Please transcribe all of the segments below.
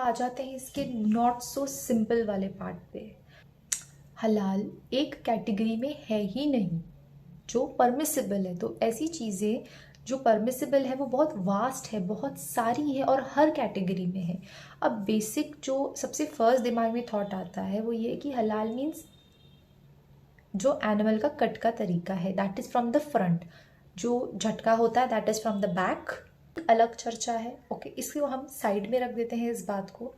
आ जाते हैं इसके नॉट सो सिंपल वाले पार्ट पे। हलाल एक कैटेगरी में है ही नहीं जो परमिसिबल है। तो ऐसी चीज़ें जो परमिसिबल है वो बहुत वास्ट है, बहुत सारी है और हर कैटेगरी में है। अब बेसिक जो सबसे फर्स्ट दिमाग में थॉट आता है वो ये कि हलाल मीन्स जो एनिमल का कट का तरीका है, that is from the front. जो झटका होता है that is from the back. अलग चर्चा है, ओके, इसको हम साइड में रख देते हैं इस बात को।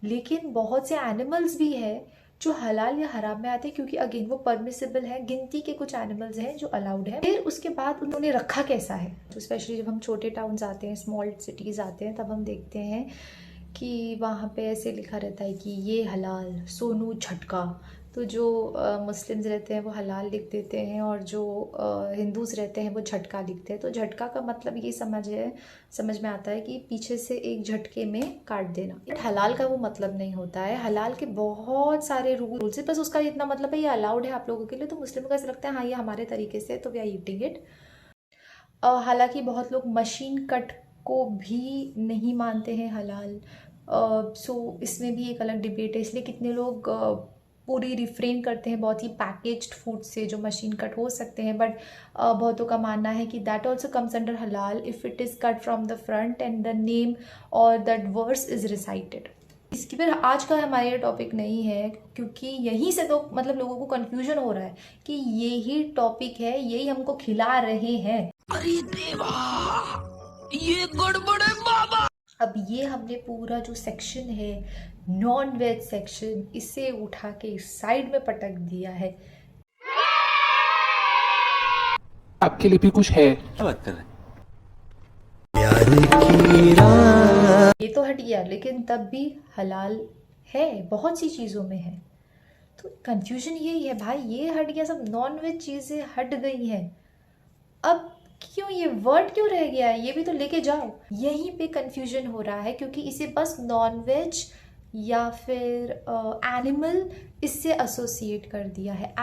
लेकिन बहुत से एनिमल्स भी है जो हलाल या हराम में आते हैं, क्योंकि अगेन वो परमिसिबल है। गिनती के कुछ एनिमल्स हैं जो अलाउड है। फिर उसके बाद उन्होंने रखा कैसा है, तो स्पेशली जब हम छोटे टाउन्स आते हैं, स्मॉल सिटीज़ आते हैं, तब हम देखते हैं कि वहाँ पे ऐसे लिखा रहता है कि ये हलाल सोनू झटका। तो जो मुस्लिम्स रहते हैं वो हलाल लिख देते हैं और जो हिंदूज़ रहते हैं वो झटका लिखते हैं। तो झटका का मतलब ये समझ में आता है कि पीछे से एक झटके में काट देना। बट हलाल का वो मतलब नहीं होता है। हलाल के बहुत सारे रूल्स है, बस उसका इतना मतलब है ये अलाउड है आप लोगों के लिए। तो मुस्लिम को ऐसा लगता है हाँ ये हमारे तरीके से है तो वी आर ईटिंग इट। हालांकि बहुत लोग मशीन कट को भी नहीं मानते हैं हलाल। सो इसमें भी एक अलग डिबेट है, इसलिए कितने लोग पूरी रिफ्रेन करते हैं बहुत ही पैकेज्ड फूड से जो मशीन कट हो सकते हैं। बट बहुतों का मानना है कि दैट ऑल्सो कम्स अंडर हलाल if it is cut from the front end the name और दैट वर्स इज रिसाइटेड। इसकी फिर आज का हमारा ये टॉपिक नहीं है, क्योंकि यहीं से तो मतलब लोगों को कंफ्यूजन हो रहा है कि यही टॉपिक है, यही हमको खिला रहे हैं। अरे देवा, ये गड़बड़ है बाबा। अब ये हमने पूरा जो सेक्शन है नॉन वेज सेक्शन, इसे उठा के साइड में पटक दिया है। आपके लिए भी कुछ है। क्या बात कर रहे हैं? ये तो हट गया, लेकिन तब भी हलाल है, बहुत सी चीज़ों में है। तो कंफ्यूजन यही है भाई, ये हट गया, सब नॉन वेज चीज़ें हट गई हैं। अब क्यों ये वर्ड क्यों रह गया है, ये भी तो लेके जाओ। यहीं पे कंफ्यूजन हो रहा है क्योंकि इसे बस नॉन वेज या फिर एनिमल इससे एसोसिएट कर दिया है।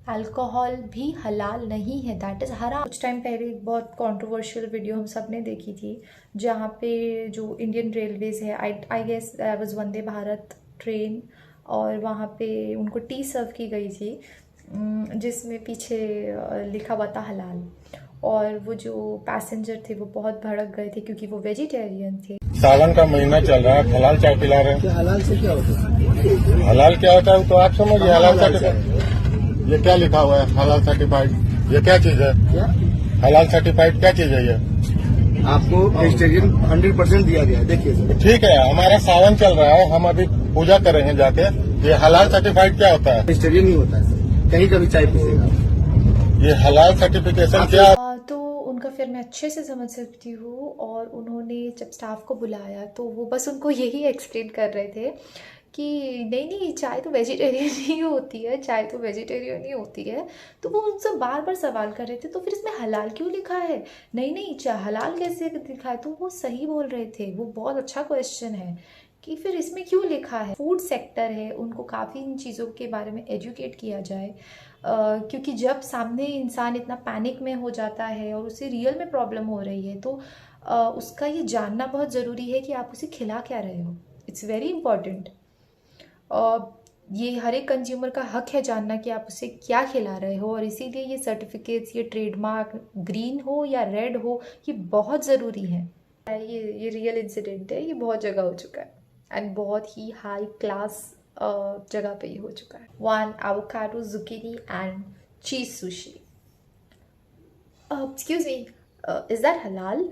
अल्कोहल भी हलाल नहीं है, दैट इज़ हराम। कुछ टाइम पहले एक बहुत कंट्रोवर्शियल वीडियो हम सब ने देखी थी, जहाँ पे जो इंडियन रेलवेज़ है, I guess was Vande Bharat train, और वहाँ पे उनको टी सर्व की गई थी जिसमें पीछे लिखा हुआ था हलाल। और वो जो पैसेंजर थे वो बहुत भड़क गए थे क्योंकि वो वेजिटेरियन थे। सावन का महीना चल रहा है, हलाल चाय पिला रहे हैं। हलाल से क्या होता है? हलाल क्या होता है तो आप समझिए। हलाल सर्टिफाइड, ये क्या लिखा हुआ है हलाल सर्टिफाइड? ये क्या चीज है? क्या हलाल सर्टिफाइड क्या चीज है ये? आपको वेजिटेरियन 100% दिया गया है। देखिए सर, ठीक है, हमारा सावन चल रहा है, हम अभी पूजा कर रहे हैं जाके। ये हलाल सर्टिफाइड क्या होता है? वेजिटेरियन ही होता है सर, कहीं का भी चाय पीसेगा। ये हलाल सर्टिफिकेशन क्या? तो उनका फिर मैं अच्छे से समझ सकती हूँ। और उन्होंने जब स्टाफ को बुलाया तो वो बस उनको यही एक्सप्लेन कर रहे थे कि नहीं नहीं, चाय तो वेजिटेरियन ही होती है, चाय तो वेजिटेरियन ही होती है। तो वो उनसे बार बार सवाल कर रहे थे तो फिर इसमें हलाल क्यों लिखा है, नहीं नहीं चाय हलाल कैसे लिखा है। तो वो सही बोल रहे थे, वो बहुत अच्छा क्वेश्चन है कि फिर इसमें क्यों लिखा है। फूड सेक्टर है, उनको काफ़ी इन चीज़ों के बारे में एजुकेट किया जाए। क्योंकि जब सामने इंसान इतना पैनिक में हो जाता है और उसे रियल में प्रॉब्लम हो रही है तो उसका ये जानना बहुत ज़रूरी है कि आप उसे खिला क्या रहे हो। It's very important. ये हर एक कंज्यूमर का हक है जानना कि आप उसे क्या खिला रहे हो। और इसीलिए ये सर्टिफिकेट्स, ये ट्रेडमार्क ग्रीन हो या रेड हो, ये बहुत ज़रूरी है। ये रियल इंसिडेंट है, ये बहुत जगह हो चुका है एंड बहुत ही हाई क्लास जगह पे ही हो चुका है। 1 avocado zucchini and cheese sushi. Excuse me, is that halal?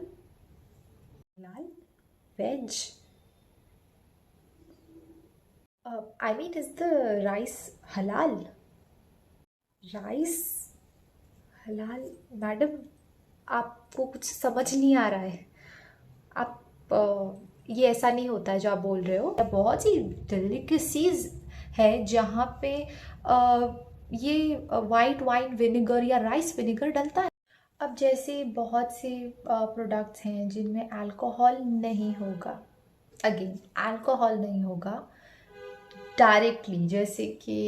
Halal? Veg? I mean, is the rice halal? Rice halal? Madam, आपको कुछ समझ नहीं आ रहा है। आप ये ऐसा नहीं होता है जो आप बोल रहे हो। बहुत सी डेलिकेसीज है जहाँ पे ये वाइट वाइन विनेगर या राइस विनेगर डलता है। अब जैसे बहुत से प्रोडक्ट्स हैं जिनमें अल्कोहल नहीं होगा, अगेन अल्कोहल नहीं होगा डायरेक्टली, जैसे कि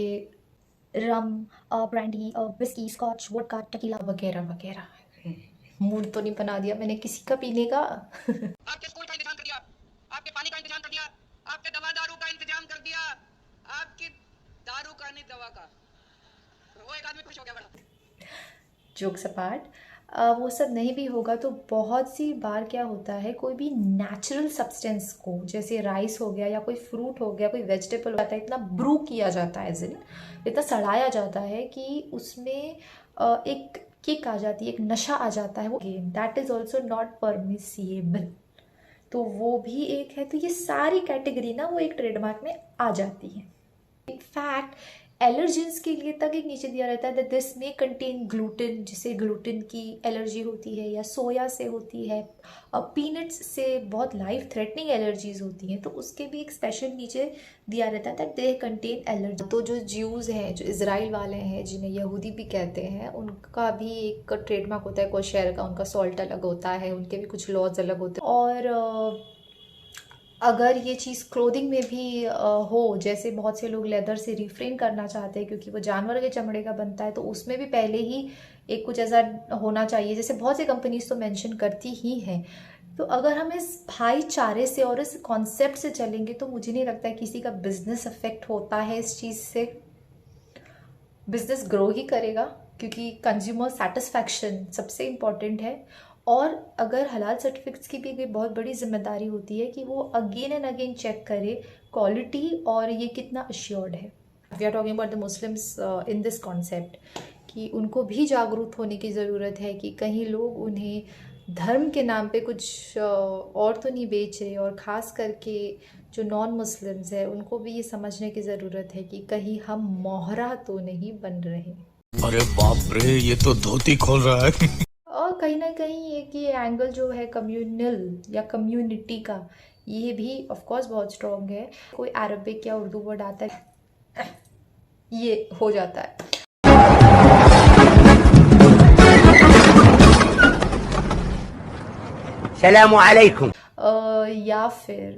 rum, brandy, whisky, scotch, vodka, tequila वगैरह वगैरह। मूड तो नहीं बना दिया मैंने किसी का पीने का। आपके स्कूल का इंतजाम कर दिया, आपके पानी का इंतजाम कर दिया, बाप की दारू का नहीं दवा का, वो एक आदमी खुश हो गया बड़ा। जोक्स अपार्ट, वो सब नहीं भी होगा तो बहुत सी बार क्या होता है, कोई भी नेचुरल सब्सटेंस को, जैसे राइस हो गया या कोई फ्रूट हो गया, कोई वेजिटेबल होता है, इतना ब्रू किया जाता है, इतना सड़ाया जाता है कि उसमें एक किक आ जाती है, एक नशा आ जाता है, वो game that is also not permissible. तो वो भी एक है। तो ये सारी कैटेगरी ना वो एक ट्रेडमार्क में आ जाती है। इनफैक्ट एलर्जेंस के लिए तक एक नीचे दिया रहता है that this may contain gluten, जिसे ग्लूटेन की एलर्जी होती है, या सोया से होती है, पीनट्स से बहुत लाइफ थ्रेटनिंग एलर्जीज होती हैं, तो उसके भी एक स्पेशल नीचे दिया रहता है दैट दे कंटेन एलर्जी। तो जो ज्यूज़ हैं, जो इज़राइल वाले हैं, जिन्हें यहूदी भी कहते हैं, उनका भी एक ट्रेडमार्क होता है कोशेर का, उनका सॉल्ट अलग होता है, उनके भी कुछ लॉज अलग होते हैं। और अगर ये चीज़ क्लोथिंग में भी हो, जैसे बहुत से लोग लेदर से रिफ्रेन करना चाहते हैं क्योंकि वो जानवर के चमड़े का बनता है, तो उसमें भी पहले ही एक कुछ ऐसा होना चाहिए, जैसे बहुत सी कंपनीज तो मेंशन करती ही हैं। तो अगर हम इस भाईचारे से और इस कॉन्सेप्ट से चलेंगे तो मुझे नहीं लगता है किसी का बिजनेस अफेक्ट होता है इस चीज़ से। बिजनेस ग्रो ही करेगा क्योंकि कंज्यूमर सेटिस्फैक्शन सबसे इम्पॉर्टेंट है। और अगर हलाल सर्टिफिकेट्स की भी एक बहुत बड़ी जिम्मेदारी होती है कि वो अगेन एंड अगेन चेक करे क्वालिटी और ये कितना अश्योर्ड है। We are talking about the Muslims in this concept कि उनको भी जागरूक होने की ज़रूरत है कि कहीं लोग उन्हें धर्म के नाम पे कुछ और तो नहीं बेच रहे, और ख़ास करके जो नॉन मुस्लिम्स है उनको भी ये समझने की ज़रूरत है कि कहीं हम मोहरा तो नहीं बन रहे। अरे बाप रे, ये तो धोती खोल रहा है। और कहीं ना कहीं एक ये एंगल जो है कम्युनल या कम्युनिटी का, ये भी ऑफ कोर्स बहुत स्ट्रॉन्ग है। कोई अरबिक या उर्दू वर्ड आता है, ये हो जाता है। सलाम अलैकुम। या फिर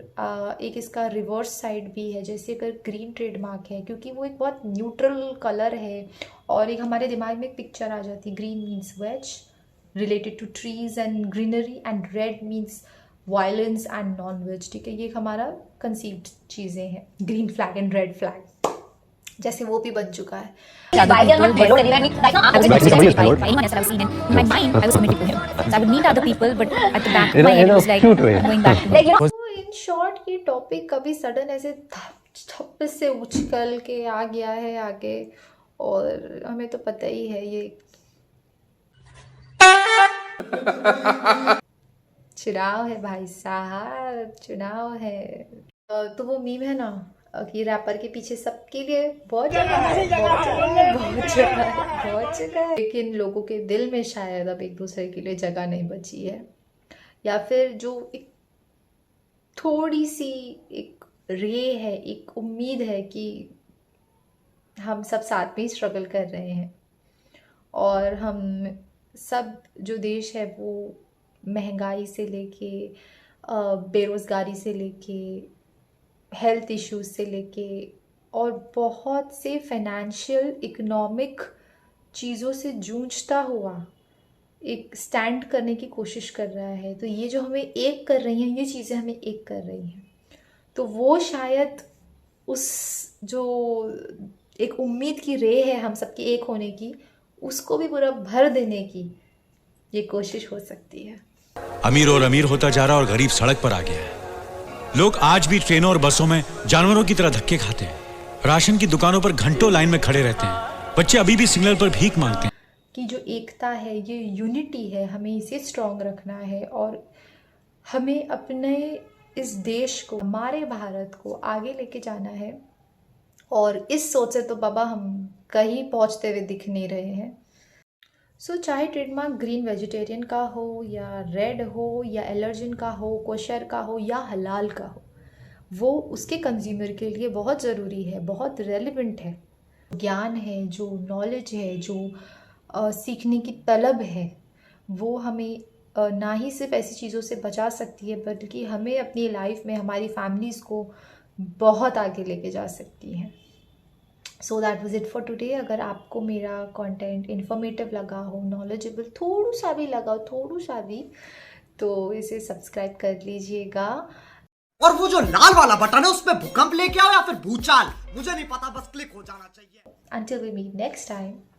एक इसका रिवर्स साइड भी है, जैसे अगर ग्रीन ट्रेडमार्क है क्योंकि वो एक बहुत न्यूट्रल कलर है और एक हमारे दिमाग में एक पिक्चर आ जाती है, green means veg related to trees and greenery and red means violence and non-veg। ठीक है, ये हमारा conceived चीज़ें हैं, green flag and red flag, जैसे वो भी बन चुका है। इन शॉर्ट ये टॉपिक कभी सडन ऐसे थप से उछल के आ गया है आगे, और हमें तो पता ही है ये चुनाव है भाई साहब, चुनाव है। तो वो मीम है ना कि रैपर के पीछे सबके लिए बहुत जगह है, बहुत जगह है, लेकिन लोगों के दिल में शायद अब एक दूसरे के लिए जगह नहीं बची है, या फिर जो एक थोड़ी सी एक रे है, एक उम्मीद है कि हम सब साथ में ही स्ट्रगल कर रहे हैं और हम सब जो देश है वो महंगाई से लेके बेरोज़गारी से लेके हेल्थ इश्यूज से लेके और बहुत से फाइनेंशियल इकोनॉमिक चीज़ों से जूझता हुआ एक स्टैंड करने की कोशिश कर रहा है। तो ये जो हमें एक कर रही हैं, ये चीज़ें हमें एक कर रही हैं, तो वो शायद उस जो एक उम्मीद की रे है हम सबके एक होने की, उसको भी पूरा भर देने की ये कोशिश हो सकती है। अमीर और अमीर होता जा रहा और गरीब सड़क पर आ गया है। लोग आज भी ट्रेनों और बसों में जानवरों की तरह धक्के खाते हैं, राशन की दुकानों पर घंटों लाइन में खड़े रहते हैं, बच्चे अभी भी सिग्नल पर भीख मांगते हैं। कि जो एकता है, ये यूनिटी है, हमें इसे स्ट्रॉन्ग रखना है और हमें अपने इस देश को, हमारे भारत को आगे लेके जाना है। और इस सोच से तो बाबा हम कहीं पहुंचते हुए दिख नहीं रहे हैं। सो चाहे ट्रेडमार्क ग्रीन वेजिटेरियन का हो या रेड हो या एलर्जन का हो, कोशर का हो या हलाल का हो, वो उसके कंज्यूमर के लिए बहुत ज़रूरी है, बहुत रेलिवेंट है। ज्ञान है, जो नॉलेज है, जो सीखने की तलब है, वो हमें ना ही सिर्फ ऐसी चीज़ों से बचा सकती है बल्कि हमें अपनी लाइफ में हमारी फैमिलीज़ को बहुत आगे लेके जा सकती है। So that was it for today. अगर आपको मेरा कंटेंट इन्फॉर्मेटिव लगा हो, नॉलेजेबल थोड़ा सा भी लगा हो, थोड़ा सा भी, तो इसे सब्सक्राइब कर लीजिएगा। और वो जो लाल वाला बटन है उस पर भूकंप लेके आओ या फिर फिर भूचाल, मुझे नहीं पता, बस क्लिक हो जाना चाहिए। Until we meet next time.